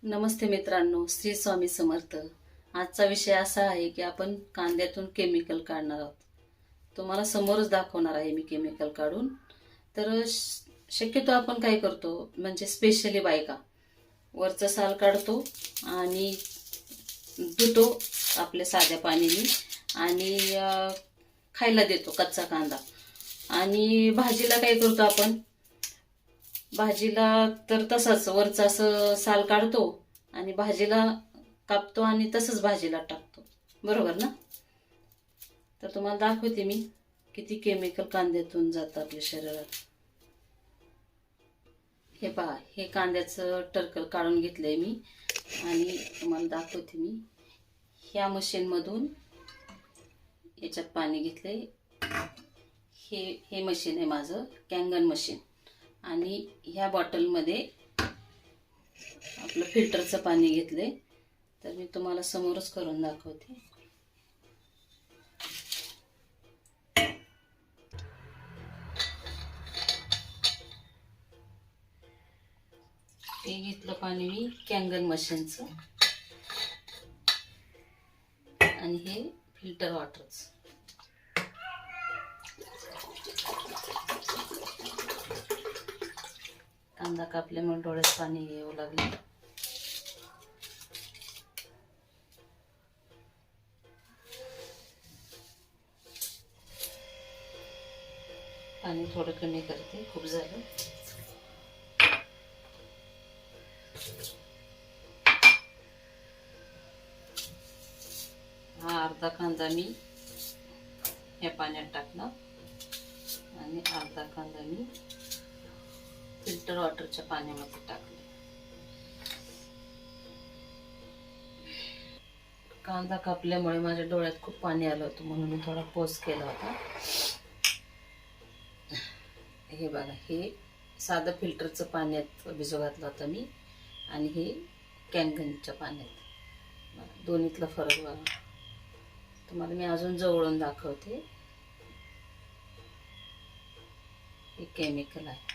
नमस्ते मित्रांनो, श्री स्वामी समर्थ. आजचा विषय असा आहे की आपण कांद्यातून केमिकल काढणार आहोत. तुम्हाला समोरच दाखवणार आहे मी केमिकल काढून. तर शक्यतो आपण काय करतो म्हणजे स्पेशली बायका वरचं साल काढतो आणि धुतो आपल्या साध्या पाण्याने आणि खायला देतो कच्चा कांदा. आणि भाजीला काय करतो आपण, भाजीला तर तसाच वरचा असं साल काढतो आणि भाजीला कापतो आणि तसंच भाजीला टाकतो, बरोबर ना. तर तुम्हाला दाखवते मी किती केमिकल कांद्यातून जातं आपल्या शरीरात. हे पहा, हे कांद्याचं टर्कल काढून घेतलंय मी आणि तुम्हाला दाखवते मी. ह्या मशीनमधून याच्यात पाणी घेतलंय. हे मशीन आहे माझं, कँगन मशीन. आणि ह्या बॉटलमध्ये आपलं फिल्टरचं पाणी घेतलंय. तर मी तुम्हाला समोरच करून दाखवते. हे घेतलं पाणी मी कँगन मशीनचं आणि हे फिल्टर वॉटरचं. कांदा कापल्यामुळे डोळ्यात पाणी येऊ लागले. पाणी थोडं कमी करते, खूप झालं. हा अर्धा कांदा मी या पाण्यात टाकणार आणि अर्धा कांदा मी फिल्टर वॉटरच्या पाण्यामध्ये टाकले. कांदा कापल्यामुळे माझ्या डोळ्यात खूप पाणी आलं होतं म्हणून मी थोडा पॉज केला होता. हे बघा, हे साधं फिल्टरचं पाण्यात भिजू घातलं होतं मी आणि हे कँगनच्या पाण्यात. दोन्हीतला फरक बघा. तुम्हाला मी अजून जवळून दाखवते. हे केमिकल आहे.